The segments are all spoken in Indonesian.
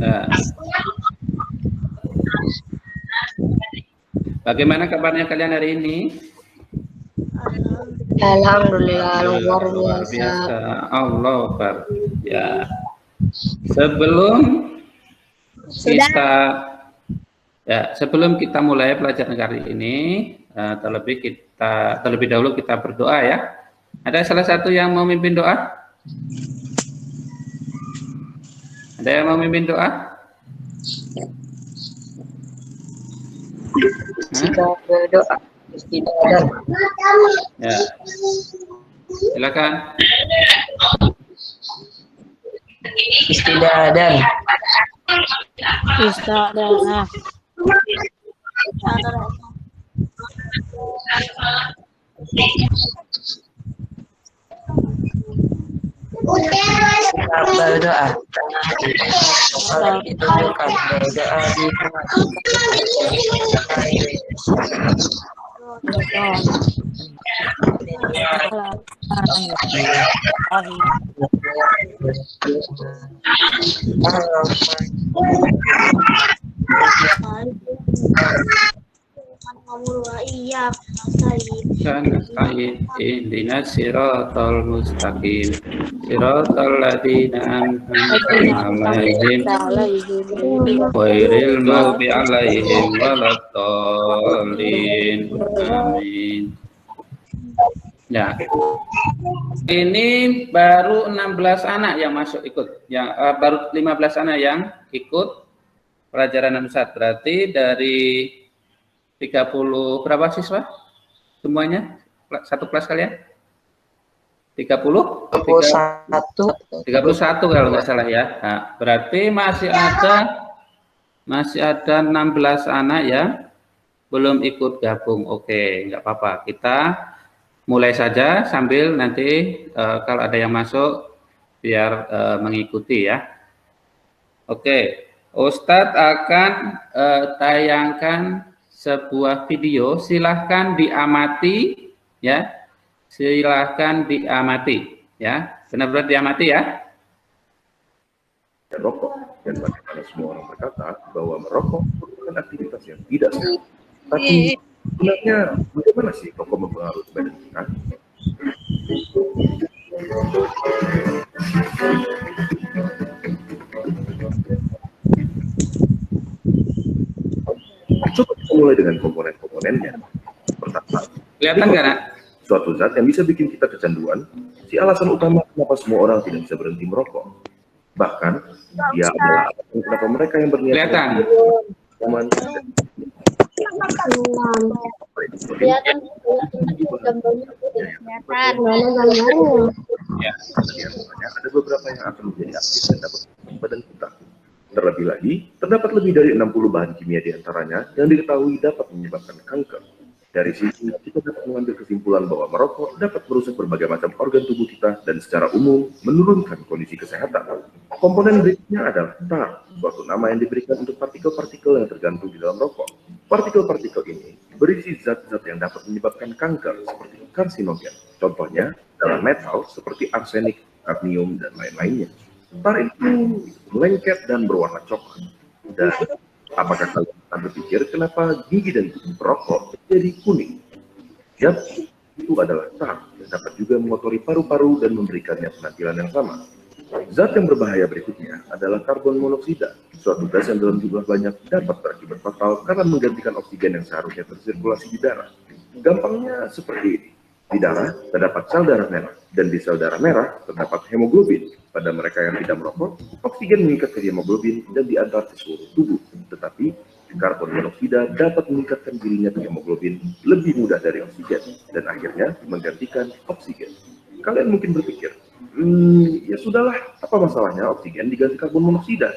Ya. Bagaimana kabarnya kalian hari ini? Alhamdulillah luar Luar biasa. biasa. Allah Akbar. Ya. Sebelum kita mulai pelajaran kali ini, terlebih dahulu kita berdoa ya. Ada salah satu yang mau memimpin doa? Ada yang mau memimpin doa? Jika berdoa tidak ada. Ya. Silakan. Istidadan. Berdoa. Ditunjukkan berdoa di Ihdinas siratal mustaqim siratal ladzina an'amta 'alaihim ghairil maghdubi 'alaihim waladdallin. Amin. Ya. Ini baru 16 anak yang masuk ikut, yang baru 15 anak yang ikut pelajaran Amsat. Berarti dari 30 berapa siswa? Semuanya satu kelas kalian? 31 kalau nggak salah ya. Nah, berarti masih ada 16 anak yang belum ikut gabung. Oke, nggak apa-apa. Kita mulai saja sambil nanti kalau ada yang masuk biar mengikuti ya. Oke, Ustadz akan tayangkan sebuah video, silahkan diamati ya, silahkan diamati ya, benar-benar diamati ya. Rokok, dan bagaimana semua orang berkata bahwa merokok merupakan aktivitas yang tidak sehat. Tapi sebenarnya bagaimana sih rokok mempengaruhi badan kita? Coba kita mulai dengan komponen-komponennya. Pertama, kelihatan nggak, Nak? Suatu zat yang bisa bikin kita kecanduan, si alasan utama kenapa semua orang tidak bisa berhenti merokok. Bahkan, dia adalah alasan kenapa mereka yang berniat kelihatan. Ada beberapa yang akan menjadi aktif dan dapat badan kita. Terlebih lagi, terdapat lebih dari 60 bahan kimia diantaranya yang diketahui dapat menyebabkan kanker. Dari sini, kita dapat mengambil kesimpulan bahwa merokok dapat merusak berbagai macam organ tubuh kita dan secara umum menurunkan kondisi kesehatan. Komponen berikutnya adalah tar, suatu nama yang diberikan untuk partikel-partikel yang tergantung di dalam rokok. Partikel-partikel ini berisi zat-zat yang dapat menyebabkan kanker seperti karsinogen. Contohnya adalah metal seperti arsenik, kadmium, dan lain-lainnya. Tar itu lengket dan berwarna coklat. Dan apakah kalian pernah berpikir kenapa gigi dan kuku perokok jadi kuning? Yap, itu adalah tar yang dapat juga mengotori paru-paru dan memberikannya penampilan yang sama. Zat yang berbahaya berikutnya adalah karbon monoksida, suatu gas yang dalam jumlah banyak dapat berakibat fatal karena menggantikan oksigen yang seharusnya tersirkulasi di darah. Gampangnya seperti ini. Di darah terdapat sel darah merah, dan di sel darah merah terdapat hemoglobin. Pada mereka yang tidak merokok, oksigen mengikat ke hemoglobin dan diantar ke seluruh tubuh. Tetapi karbon monoksida dapat meningkatkan dirinya ke hemoglobin lebih mudah dari oksigen, dan akhirnya menggantikan oksigen. Kalian mungkin berpikir, ya sudahlah, apa masalahnya oksigen diganti karbon monoksida?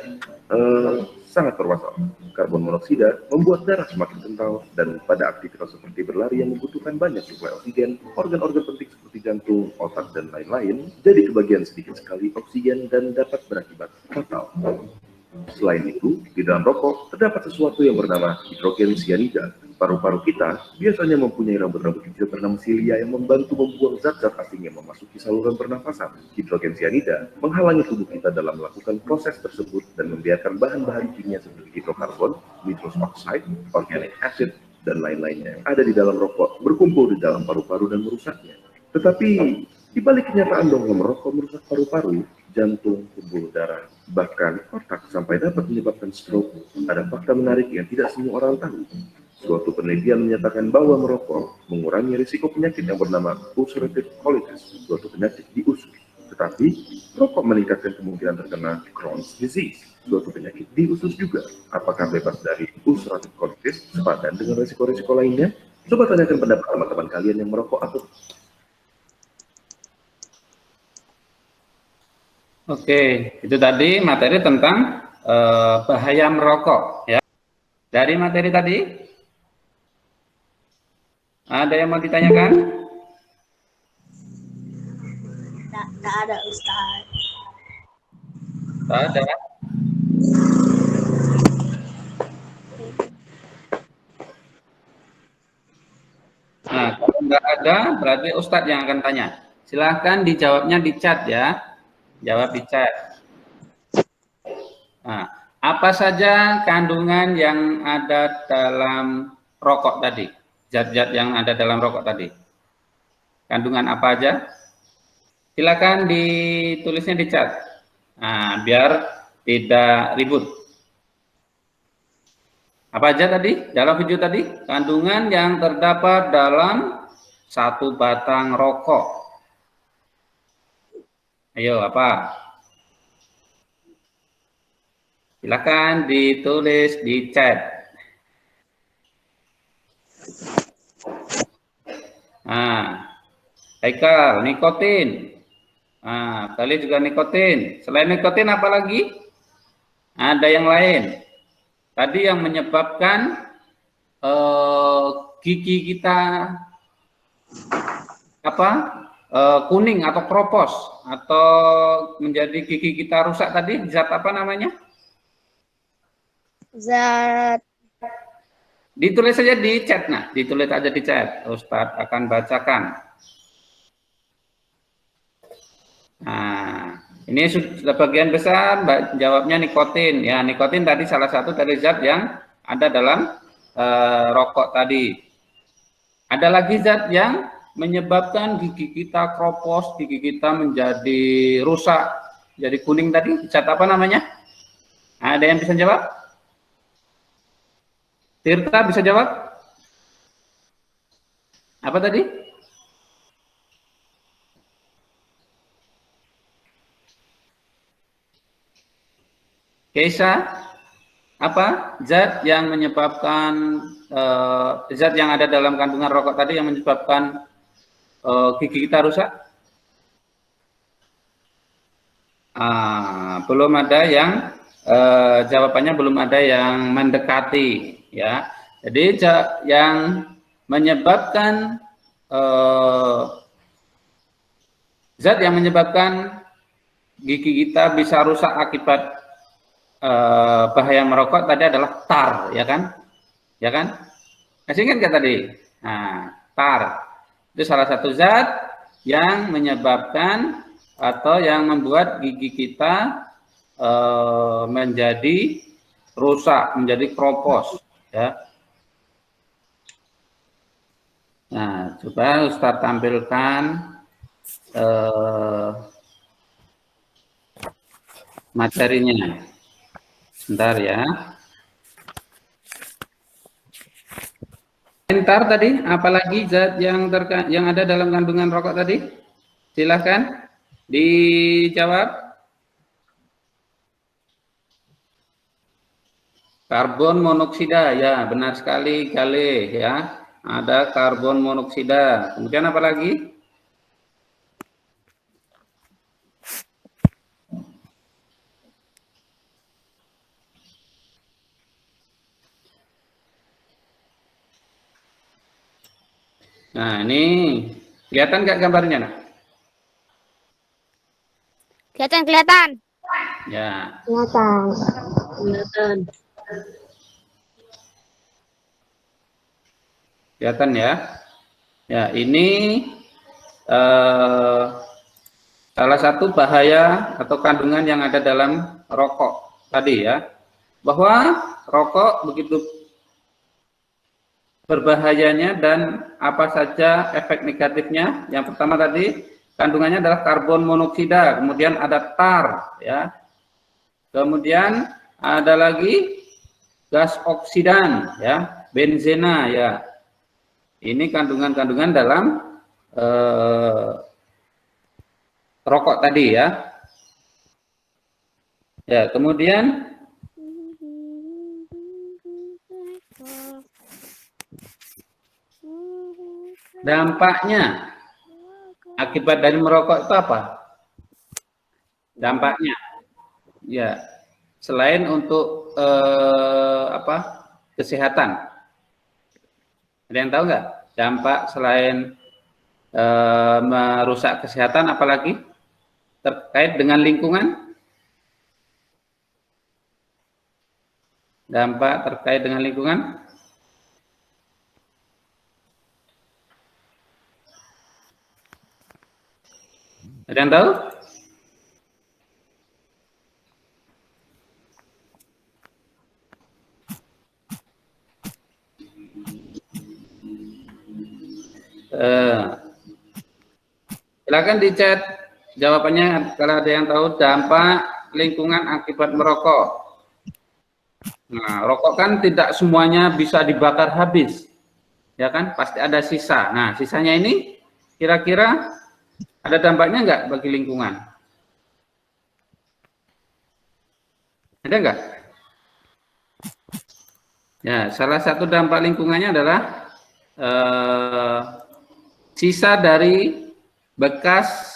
Sangat bermasalah. Karbon monoksida membuat darah semakin kental, dan pada aktivitas seperti berlari yang membutuhkan banyak suplai oksigen, organ-organ penting seperti jantung, otak, dan lain-lain jadi kebagian sedikit sekali oksigen dan dapat berakibat fatal. Selain itu, di dalam rokok terdapat sesuatu yang bernama hidrogen cyanida. Paru-paru kita biasanya mempunyai rambut-rambut kecil bernama silia yang membantu membuang zat-zat asing yang memasuki saluran pernafasan. Hidrogen cyanida menghalangi tubuh kita dalam melakukan proses tersebut dan membiarkan bahan-bahan kimia seperti hidrokarbon, nitrous oxide, organic acid, dan lain-lainnya yang ada di dalam rokok berkumpul di dalam paru-paru dan merusaknya. Tetapi, di balik kenyataan bahwa merokok merusak paru-paru, jantung, pembuluh darah, bahkan otak sampai dapat menyebabkan stroke, ada fakta menarik yang tidak semua orang tahu. Suatu penelitian menyatakan bahwa merokok mengurangi risiko penyakit yang bernama ulcerative colitis, suatu penyakit di usus. Tetapi, rokok meningkatkan kemungkinan terkena Crohn's disease, suatu penyakit di usus juga. Apakah bebas dari ulcerative colitis sepadan dengan risiko-risiko lainnya? Coba tanyakan pendapat teman-teman kalian yang merokok atau Oke, itu tadi materi tentang bahaya merokok. Ya. Dari materi tadi, ada yang mau ditanyakan? Tak ada Ustaz. Tak ada. Nah, kalau nggak ada, berarti Ustadz yang akan tanya. Silahkan dijawabnya di chat ya. Jawab di chat. Nah, apa saja kandungan yang ada dalam rokok tadi? Zat-zat yang ada dalam rokok tadi. Kandungan apa aja? Silakan ditulisnya di chat. Nah, biar tidak ribut. Apa aja tadi? Dalam video tadi, kandungan yang terdapat dalam satu batang rokok. Ayo, apa? Silakan ditulis di chat. Nah, Haikal, nikotin. Nah, kali juga nikotin. Selain nikotin apa lagi? Ada yang lain. Tadi yang menyebabkan gigi kita kuning atau kropos atau menjadi gigi kita rusak tadi, zat apa namanya? Zat Ditulis saja di chat, nah, ditulis aja di chat. Ustadz akan bacakan. Nah, ini sudah bagian besar jawabnya nikotin. Ya, nikotin tadi salah satu dari zat yang ada dalam rokok tadi. Ada lagi zat yang menyebabkan gigi kita kropos, gigi kita menjadi rusak, jadi kuning tadi. Zat apa namanya? Ada yang bisa jawab? Tirta bisa jawab? Apa tadi? Keisa, apa zat yang menyebabkan zat yang ada dalam kandungan rokok tadi yang menyebabkan gigi kita rusak? Belum ada yang jawabannya belum ada yang mendekati ya. Jadi yang menyebabkan zat yang menyebabkan gigi kita bisa rusak akibat bahaya merokok tadi adalah tar, ya kan? Ya kan? Masih ingat nggak tadi? Nah, tar itu salah satu zat yang menyebabkan atau yang membuat gigi kita menjadi rusak, menjadi kropos, ya. Nah, coba Ustadz tampilkan materinya. Sebentar ya. Komentar tadi, apalagi zat yang ada dalam kandungan rokok tadi? Silahkan dijawab. Karbon monoksida, ya benar sekali Galih ya. Ada karbon monoksida. Kemudian apa lagi? Nah, ini kelihatan nggak gambarnya? Nah? kelihatan. Ya. Kelihatan. Kelihatan ya. Ya, ini salah satu bahaya atau kandungan yang ada dalam rokok tadi ya. Bahwa rokok begitu berbahayanya dan apa saja efek negatifnya. Yang pertama tadi kandungannya adalah karbon monoksida, kemudian ada tar ya. Kemudian ada lagi gas oksidan ya, benzena ya. Ini kandungan-kandungan dalam rokok tadi ya. Ya, kemudian dampaknya akibat dari merokok itu apa? Dampaknya, ya, selain untuk kesehatan, ada yang tahu nggak? Dampak selain merusak kesehatan, apalagi terkait dengan lingkungan? Dampak terkait dengan lingkungan? Ada yang tahu? Silakan di chat jawabannya kalau ada yang tahu dampak lingkungan akibat merokok. Nah, rokok kan tidak semuanya bisa dibakar habis, ya kan? Pasti ada sisa. Nah, sisanya ini kira-kira ada dampaknya nggak bagi lingkungan? Ada nggak? Ya, salah satu dampak lingkungannya adalah sisa dari bekas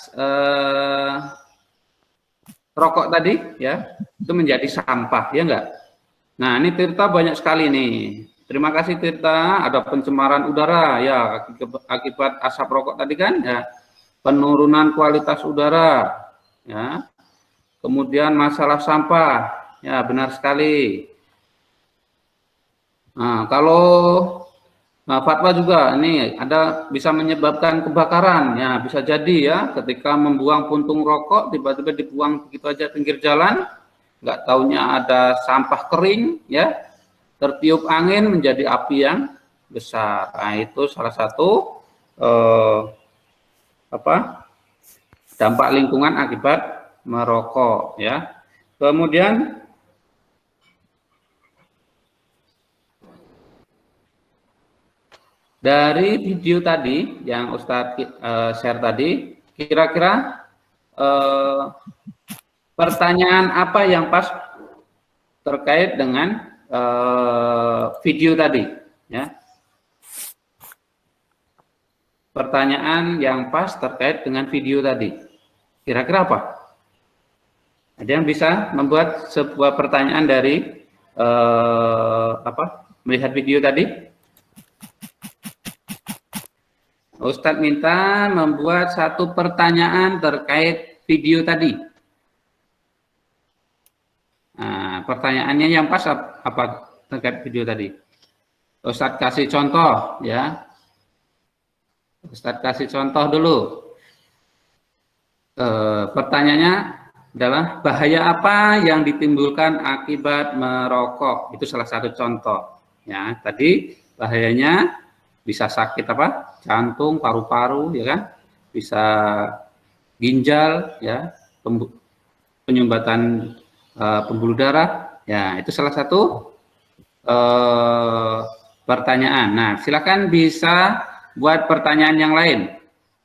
rokok tadi, ya, itu menjadi sampah, ya enggak? Nah, ini Tirta banyak sekali nih. Terima kasih Tirta. Ada pencemaran udara, ya, akibat asap rokok tadi kan, ya. Penurunan kualitas udara, ya. Kemudian masalah sampah, ya, benar sekali. Nah, kalau fatwa juga ini ada bisa menyebabkan kebakaran, ya, bisa jadi ya, ketika membuang puntung rokok tiba-tiba dibuang begitu aja pinggir jalan, nggak taunya ada sampah kering, ya, tertiup angin menjadi api yang besar. Nah, itu salah satu dampak lingkungan akibat merokok, ya. Kemudian dari video tadi yang Ustadz share tadi, kira-kira pertanyaan apa yang pas terkait dengan video tadi, ya? Pertanyaan yang pas terkait dengan video tadi, kira-kira apa? Ada yang bisa membuat sebuah pertanyaan dari melihat video tadi? Ustadz minta membuat satu pertanyaan terkait video tadi. Nah, pertanyaannya yang pas apa terkait video tadi? Ustadz kasih contoh, ya. Ustadz kasih contoh dulu. Pertanyaannya adalah bahaya apa yang ditimbulkan akibat merokok? Itu salah satu contoh. Ya, tadi bahayanya bisa sakit apa? Jantung, paru-paru, ya kan? Bisa ginjal, ya, penyumbatan pembuluh darah, ya, itu salah satu pertanyaan. Nah, silakan bisa buat pertanyaan yang lain.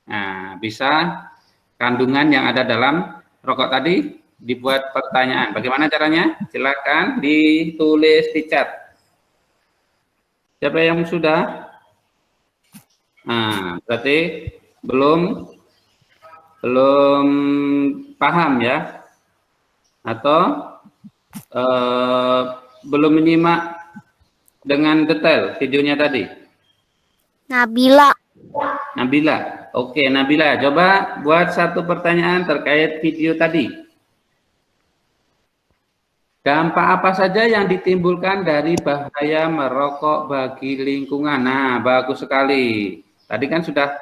Nah, bisa kandungan yang ada dalam rokok tadi dibuat pertanyaan. Bagaimana caranya? Silakan ditulis di chat. Siapa yang sudah? Nah, berarti belum paham ya, atau belum menyimak dengan detail videonya tadi. Nabila. Nabila, oke Nabila, coba buat satu pertanyaan terkait video tadi. Dampak apa saja yang ditimbulkan dari bahaya merokok bagi lingkungan? Nah, bagus sekali. Tadi kan sudah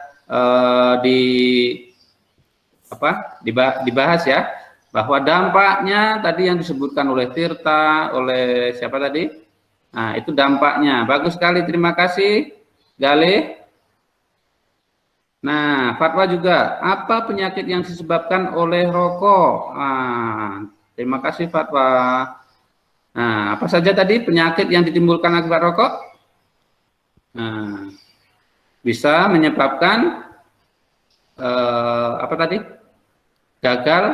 dibahas ya, bahwa dampaknya tadi yang disebutkan oleh Tirta, oleh siapa tadi? Nah, itu dampaknya. Bagus sekali, terima kasih, Galih. Nah, Fatwa juga, apa penyakit yang disebabkan oleh rokok? Nah, terima kasih Fatwa. Nah, apa saja tadi penyakit yang ditimbulkan akibat rokok? Nah, bisa menyebabkan apa tadi? Gagal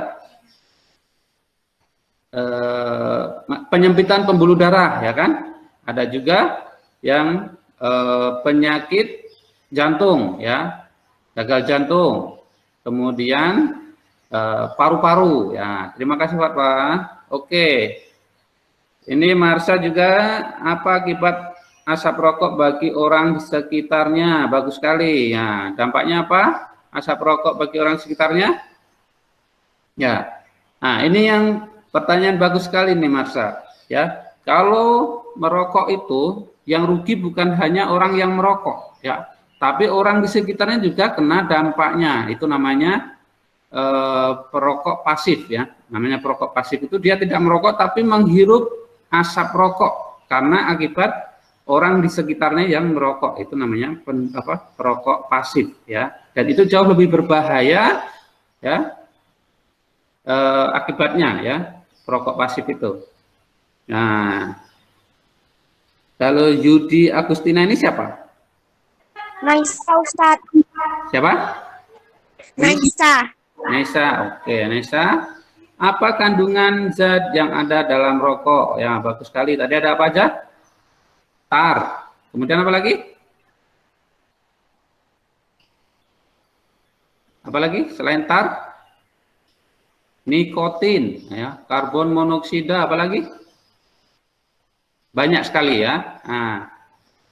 penyempitan pembuluh darah, ya kan? Ada juga yang penyakit jantung, ya. Gagal jantung, kemudian paru-paru. Ya, terima kasih Pak. Oke, ini Marsha juga, apa akibat asap rokok bagi orang di sekitarnya? Bagus sekali. Ya, dampaknya apa? Asap rokok bagi orang sekitarnya? Ya, nah ini yang pertanyaan bagus sekali nih Marsha. Ya, kalau merokok itu yang rugi bukan hanya orang yang merokok, ya. Tapi orang di sekitarnya juga kena dampaknya. Itu namanya perokok pasif, ya. Namanya perokok pasif itu dia tidak merokok tapi menghirup asap rokok karena akibat orang di sekitarnya yang merokok. Itu namanya perokok pasif, ya. Dan itu jauh lebih berbahaya, ya, akibatnya, ya, perokok pasif itu. Nah, kalau Yudi Agustina ini siapa? Naisa, Ustaz. Siapa? Naisa. Nesa, oke, Nesa. Apa kandungan zat yang ada dalam rokok? Ya, bagus sekali. Tadi ada apa aja? Tar. Kemudian apa lagi? Apa lagi selain tar? Nikotin, ya, karbon monoksida, apa lagi? Banyak sekali, ya. Nah,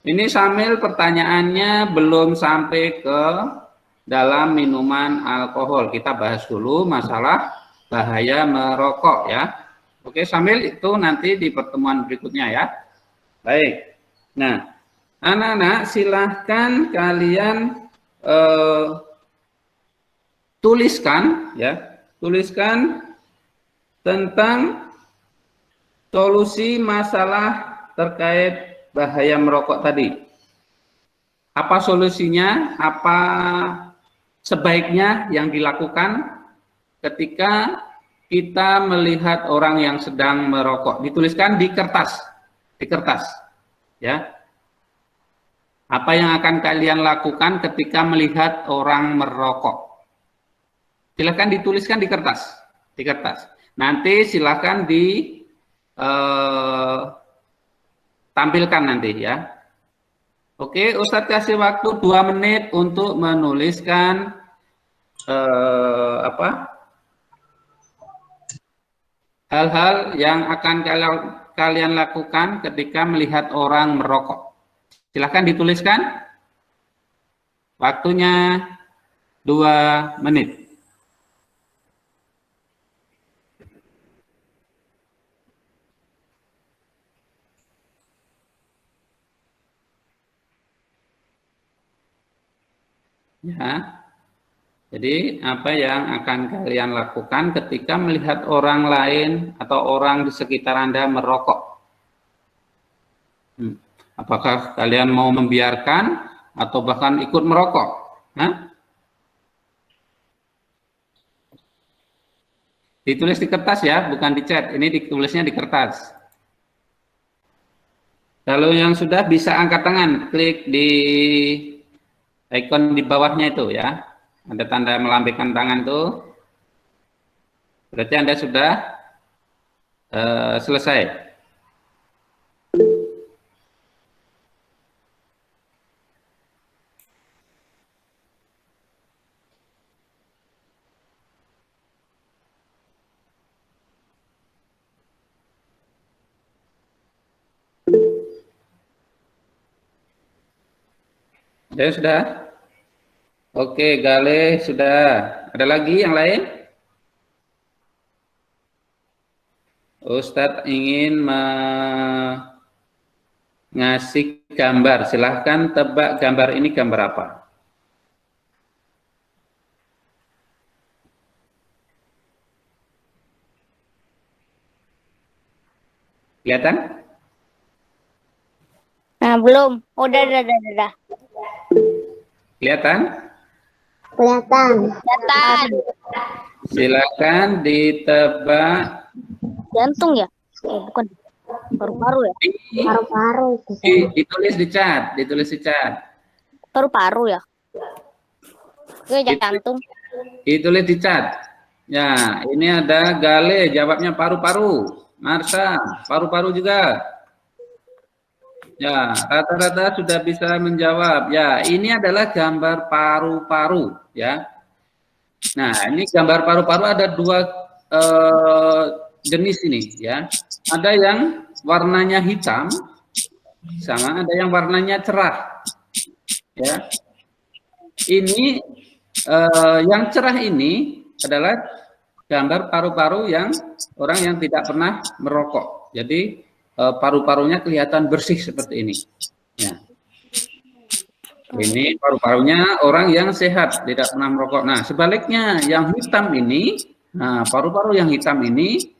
ini sambil pertanyaannya belum sampai ke dalam minuman alkohol. Kita bahas dulu masalah bahaya merokok, ya. Oke, sambil itu nanti di pertemuan berikutnya, ya. Baik. Nah, anak-anak silahkan kalian tuliskan, ya. Tuliskan tentang solusi masalah terkait bahaya merokok tadi. Apa solusinya? Apa sebaiknya yang dilakukan ketika kita melihat orang yang sedang merokok? Dituliskan di kertas, ya. Apa yang akan kalian lakukan ketika melihat orang merokok? Silakan dituliskan di kertas, Nanti silakan tampilkan nanti, ya. Oke, Ustadz kasih waktu 2 menit untuk menuliskan hal-hal yang akan kalian lakukan ketika melihat orang merokok. Silahkan dituliskan. Waktunya 2 menit. Ya. Jadi apa yang akan kalian lakukan ketika melihat orang lain atau orang di sekitar Anda merokok? Apakah kalian mau membiarkan atau bahkan ikut merokok? Hah? Ditulis di kertas, ya, bukan di chat. Ini ditulisnya di kertas. Kalau yang sudah bisa angkat tangan, klik di icon di bawahnya itu, ya. Ada tanda melambaikan tangan tuh. Berarti Anda sudah selesai. Ya sudah. Oke, Gale sudah. Ada lagi yang lain? Ustadz ingin ngasih gambar. Silahkan tebak gambar ini gambar apa? Kelihatan? Nah, belum. Udah. Kelihatan? Kelihatan. Kelihatan. Silakan ditebak. Jantung ya? Bukan. Paru-paru ya? Paru-paru itu. Ditulis di chat, Paru-paru ya? Oke, jantung. Ditulis di chat. Ya, ini ada Gale, jawabnya paru-paru. Marsha, paru-paru juga. Ya, rata-rata sudah bisa menjawab. Ya, ini adalah gambar paru-paru, ya. Nah, ini gambar paru-paru ada dua jenis ini, ya. Ada yang warnanya hitam, sama ada yang warnanya cerah, ya. Ini yang cerah ini adalah gambar paru-paru yang orang yang tidak pernah merokok. Jadi paru-parunya kelihatan bersih seperti ini. Ya. Ini paru-parunya orang yang sehat, tidak pernah merokok. Nah, sebaliknya yang hitam ini, nah paru-paru yang hitam ini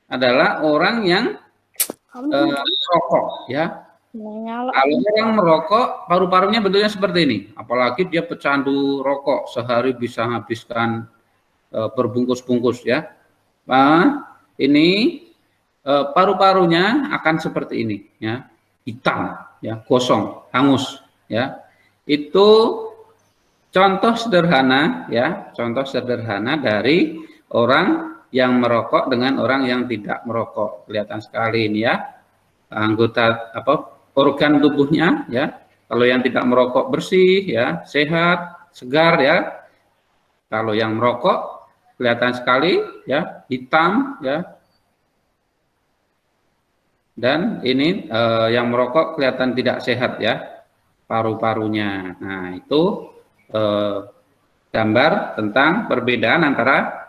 adalah orang yang merokok, ya. Kalau orang merokok, paru-parunya bentuknya seperti ini. Apalagi dia pecandu rokok, sehari bisa habiskan berbungkus-bungkus, ya. Nah, ini paru-parunya akan seperti ini, ya, hitam, ya, gosong, hangus, ya. Itu contoh sederhana, ya, contoh sederhana dari orang yang merokok dengan orang yang tidak merokok. Kelihatan sekali ini, ya, anggota organ tubuhnya, ya. Kalau yang tidak merokok bersih, ya, sehat, segar, ya. Kalau yang merokok kelihatan sekali, ya, hitam, ya. Dan ini yang merokok kelihatan tidak sehat, ya, paru-parunya. Nah, itu gambar tentang perbedaan antara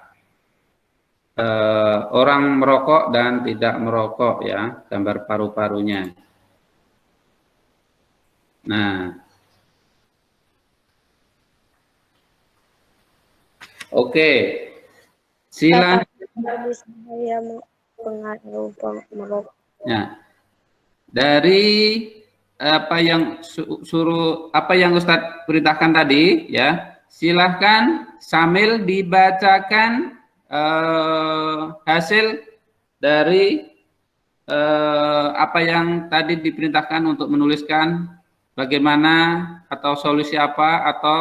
orang merokok dan tidak merokok, ya, gambar paru-parunya. Nah, oke, silakan. Nah, dari apa yang Ustadz perintahkan tadi, ya, silahkan sambil dibacakan hasil dari apa yang tadi diperintahkan untuk menuliskan bagaimana atau solusi apa atau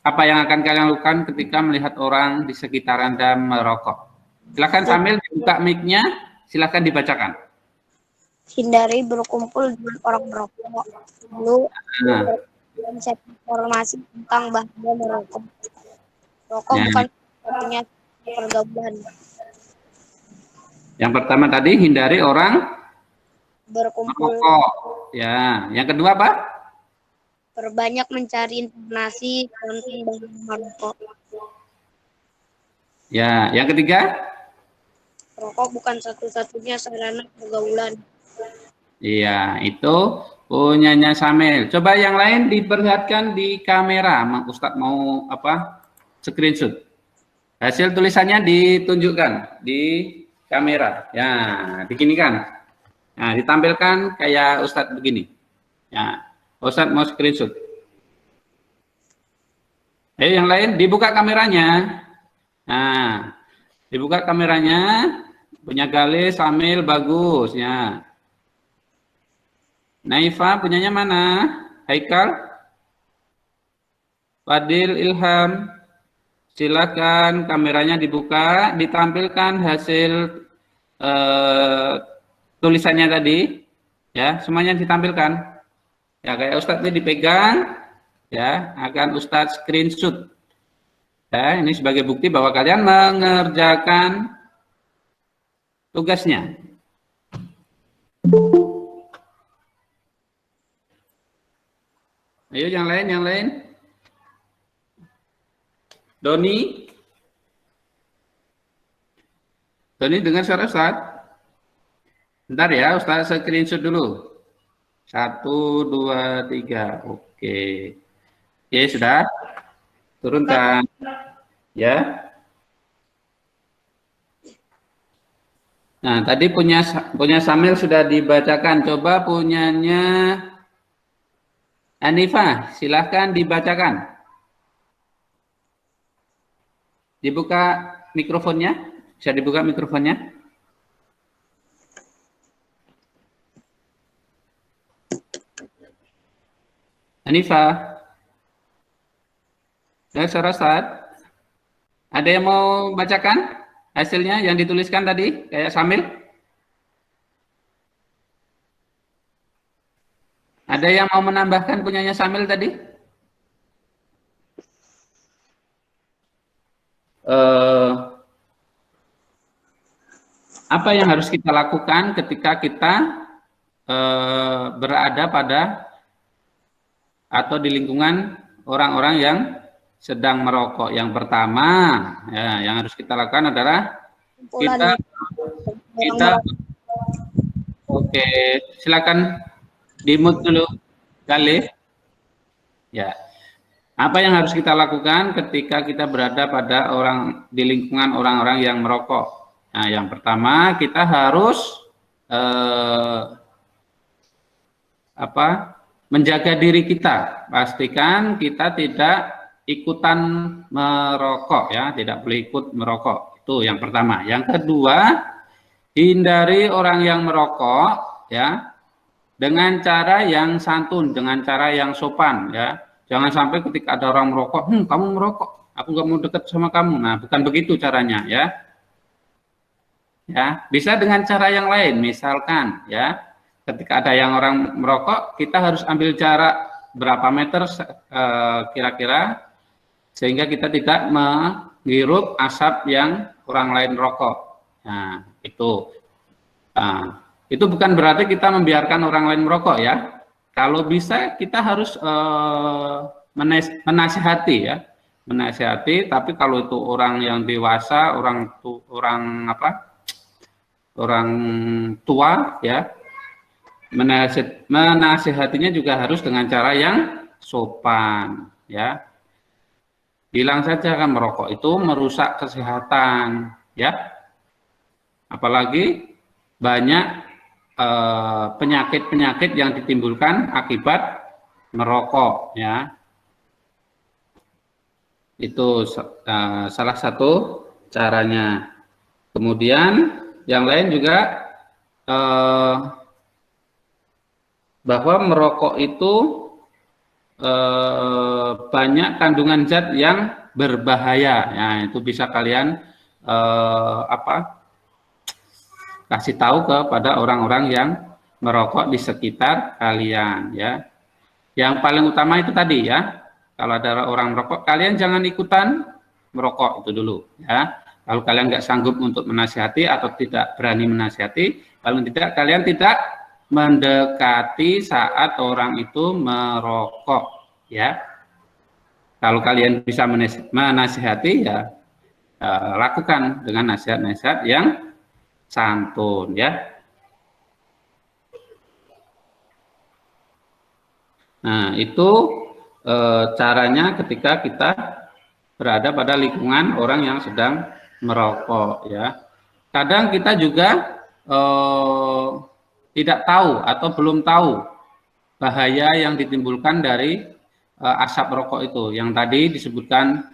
apa yang akan kalian lakukan ketika melihat orang di sekitar Anda merokok. Silakan sambil dibuka mic-nya, silakan dibacakan. Hindari berkumpul dengan orang merokok. Lalu cek informasi tentang bahaya merokok. Rokok bukan satunya pergaulan. Yang pertama tadi hindari orang Berkumpul. merokok. Ya, yang kedua apa? Perbanyak mencari informasi tentang bahaya merokok. Ya, yang ketiga? Rokok bukan satu-satunya sarana pergaulan. Iya, itu punyanya Samil. Coba yang lain diperlihatkan di kamera. Ustadz mau apa? Screenshot. Hasil tulisannya ditunjukkan di kamera. Ya, begini kan. Nah, ditampilkan kayak Ustadz begini. Ya, Ustadz mau screenshot. Yang lain dibuka kameranya. Nah, dibuka kameranya. Punya Gale, Samil, bagus ya. Naifa punyanya mana? Haikal? Fadil, Ilham. Silakan kameranya dibuka, ditampilkan hasil tulisannya tadi. Ya, semuanya ditampilkan. Ya, kayak Ustadz ini dipegang, ya, akan Ustadz screenshot. Ya, ini sebagai bukti bahwa kalian mengerjakan tugasnya. Ayo yang lain. Doni. Tony dengar suara Ustaz? Bentar ya, Ustaz screenshot dulu. 1, 2, 3. Oke. Oke, sudah. Turunkan. Ya. Nah, tadi punya Samil sudah dibacakan. Coba punyanya Anifah, silahkan dibacakan. Dibuka mikrofonnya. Bisa dibuka mikrofonnya. Anifah. Ya, suara Ustaz. Ada yang mau bacakan hasilnya yang dituliskan tadi, kayak Samil? Ada yang mau menambahkan punyanya Samil tadi? Apa yang harus kita lakukan ketika kita berada pada atau di lingkungan orang-orang yang sedang merokok? Yang pertama, ya, yang harus kita lakukan adalah kita oke, silakan di-mute dulu kali. Ya. Apa yang harus kita lakukan ketika kita berada pada di lingkungan orang-orang yang merokok? Nah, yang pertama kita harus menjaga diri kita. Pastikan kita tidak ikutan merokok, ya, tidak boleh ikut merokok. Itu yang pertama. Yang kedua, hindari orang yang merokok, ya, dengan cara yang santun, dengan cara yang sopan, ya. Jangan sampai ketika ada orang merokok, kamu merokok, aku nggak mau dekat sama kamu. Nah, bukan begitu caranya, ya. Ya, bisa dengan cara yang lain, misalkan, ya, ketika ada yang orang merokok, kita harus ambil jarak berapa meter kira-kira, sehingga kita tidak menghirup asap yang orang lain rokok. Nah, itu. Nah, itu bukan berarti kita membiarkan orang lain merokok, ya. Kalau bisa kita harus menasihati, ya, menasihati. Tapi kalau itu orang yang dewasa, orang tua, ya, menasihatinya juga harus dengan cara yang sopan, ya. Bilang saja kan merokok itu merusak kesehatan, ya. Apalagi banyak penyakit-penyakit yang ditimbulkan akibat merokok, ya. Itu salah satu caranya. Kemudian yang lain juga bahwa merokok itu banyak kandungan zat yang berbahaya. Ya, itu bisa kalian kasih tahu kepada orang-orang yang merokok di sekitar kalian, ya. Yang paling utama itu tadi, ya. Kalau ada orang merokok, kalian jangan ikutan merokok itu dulu, ya. Kalau kalian nggak sanggup untuk menasihati atau tidak berani menasihati, paling tidak kalian tidak mendekati saat orang itu merokok, ya. Kalau kalian bisa menasihati, ya, lakukan dengan nasihat-nasihat yang santun, ya. Nah, itu caranya ketika kita berada pada lingkungan orang yang sedang merokok, ya. Kadang kita juga tidak tahu atau belum tahu bahaya yang ditimbulkan dari asap rokok itu, yang tadi disebutkan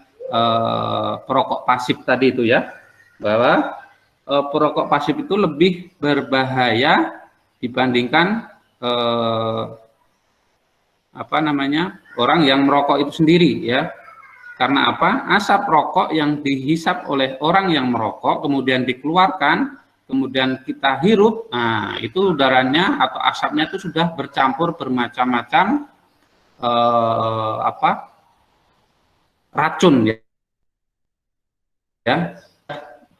perokok pasif tadi itu, ya, bahwa perokok pasif itu lebih berbahaya dibandingkan orang yang merokok itu sendiri, ya. Karena apa? Asap rokok yang dihisap oleh orang yang merokok kemudian dikeluarkan, kemudian kita hirup, nah, itu udaranya atau asapnya itu sudah bercampur bermacam-macam racun, ya. Ya.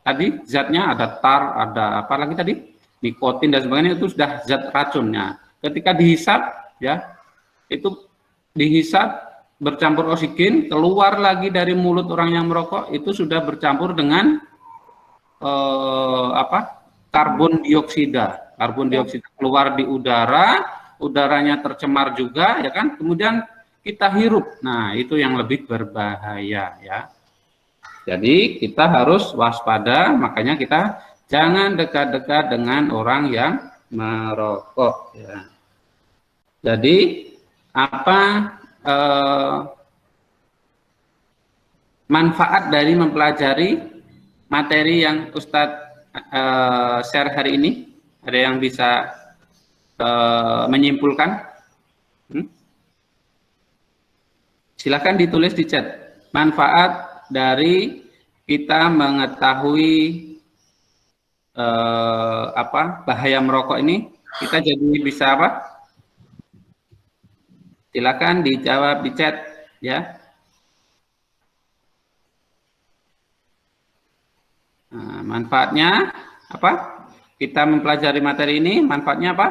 Tadi zatnya ada tar, ada apa lagi tadi? Nikotin dan sebagainya, itu sudah zat racunnya. Ketika dihisap, ya, itu dihisap bercampur oksigen, keluar lagi dari mulut orang yang merokok, itu sudah bercampur dengan karbon dioksida. Karbon dioksida keluar di udara, udaranya tercemar juga, ya kan? Kemudian kita hirup. Nah, itu yang lebih berbahaya, ya. Jadi kita harus waspada, makanya kita jangan dekat-dekat dengan orang yang merokok, ya. Jadi apa manfaat dari mempelajari materi yang Ustadz share hari ini? Ada yang bisa menyimpulkan? Silakan ditulis di chat. Manfaat dari kita mengetahui bahaya merokok ini, kita jadi bisa apa? Silakan dijawab di chat, ya. Nah, manfaatnya apa? Kita mempelajari materi ini, manfaatnya apa?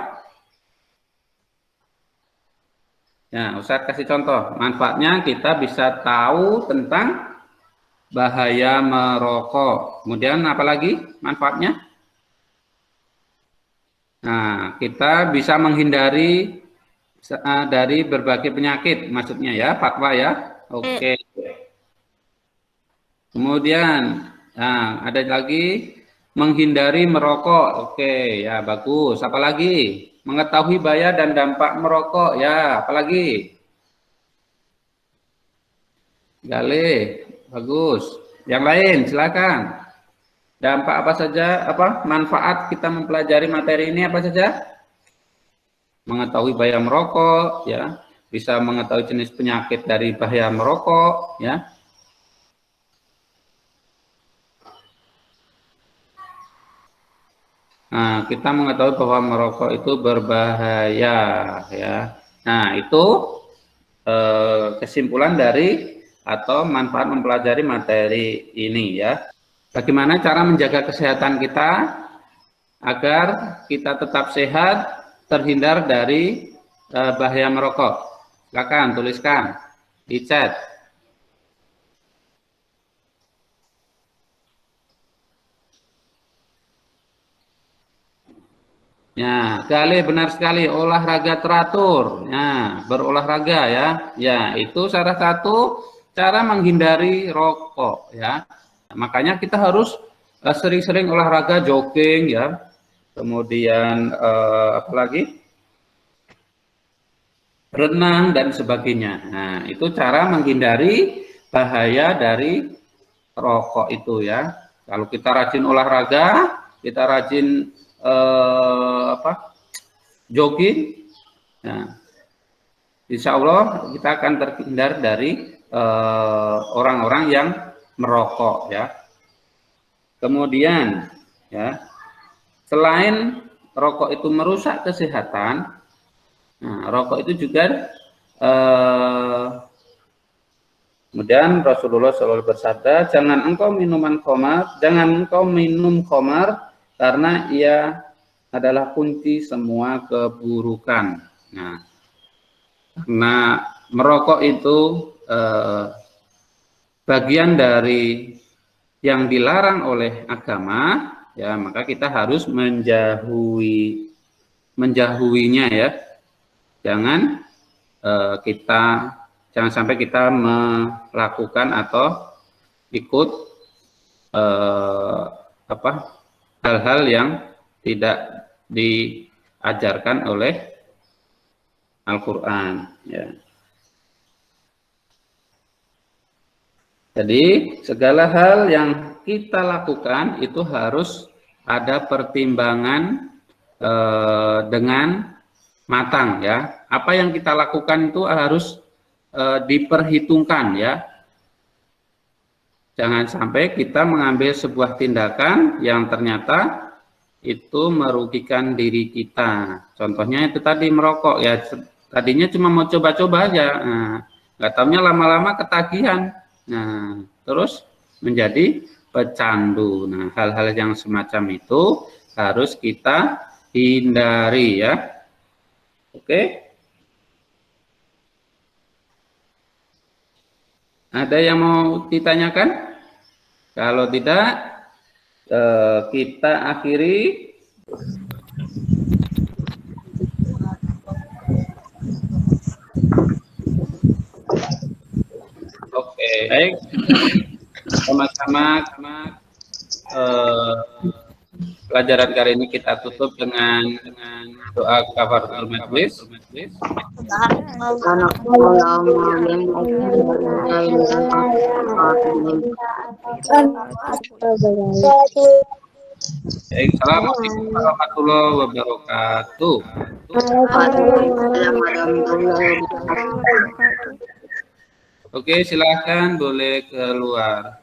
Ya, Ustadz kasih contoh. Manfaatnya kita bisa tahu tentang bahaya merokok. Kemudian apa lagi manfaatnya? Nah, kita bisa menghindari dari berbagai penyakit, maksudnya ya, fatwa ya. Oke. Kemudian, nah, ada lagi menghindari merokok. Oke, ya bagus. Apalagi? Mengetahui bahaya dan dampak merokok. Ya, apalagi? Gale, bagus. Yang lain, silakan. Dampak apa saja? Manfaat kita mempelajari materi ini apa saja? Mengetahui bahaya merokok, ya. Bisa mengetahui jenis penyakit dari bahaya merokok, ya. Nah, kita mengetahui bahwa merokok itu berbahaya, ya. Nah, itu kesimpulan dari atau manfaat mempelajari materi ini, ya. Bagaimana cara menjaga kesehatan kita agar kita tetap sehat, terhindar dari bahaya merokok? Silakan tuliskan di chat. Ya, Gale benar sekali, olahraga teratur. Ya, berolahraga ya. Ya, itu salah satu cara menghindari rokok ya. Makanya kita harus sering-sering olahraga, jogging ya. Kemudian apalagi? Renang dan sebagainya. Nah, itu cara menghindari bahaya dari rokok itu ya. Kalau kita rajin olahraga, kita rajin jogging, nah, insya Allah kita akan terhindar dari orang-orang yang merokok ya. Kemudian ya, selain rokok itu merusak kesehatan, nah, rokok itu juga kemudian Rasulullah SAW bersabda, jangan engkau minum khamar karena ia adalah kunci semua keburukan. Nah, karena merokok itu bagian dari yang dilarang oleh agama, ya maka kita harus menjauhinya ya. Jangan jangan sampai kita melakukan atau ikut hal-hal yang tidak diajarkan oleh Al-Quran ya. Jadi segala hal yang kita lakukan itu harus ada pertimbangan dengan matang ya. Apa yang kita lakukan itu harus diperhitungkan ya. Jangan sampai kita mengambil sebuah tindakan yang ternyata itu merugikan diri kita. Contohnya itu tadi merokok ya. Tadinya cuma mau coba-coba aja. Nah, nggak taunya lama-lama ketagihan. Nah, terus menjadi pecandu. Nah, hal-hal yang semacam itu harus kita hindari ya. Oke. Ada yang mau ditanyakan? Kalau tidak, kita akhiri. Oke, baik. Sama-sama pelajaran kali ini kita tutup dengan doa kafaratul majlis. Baik, assalamualaikum warahmatullahi wabarakatuh. Oke, silakan boleh keluar.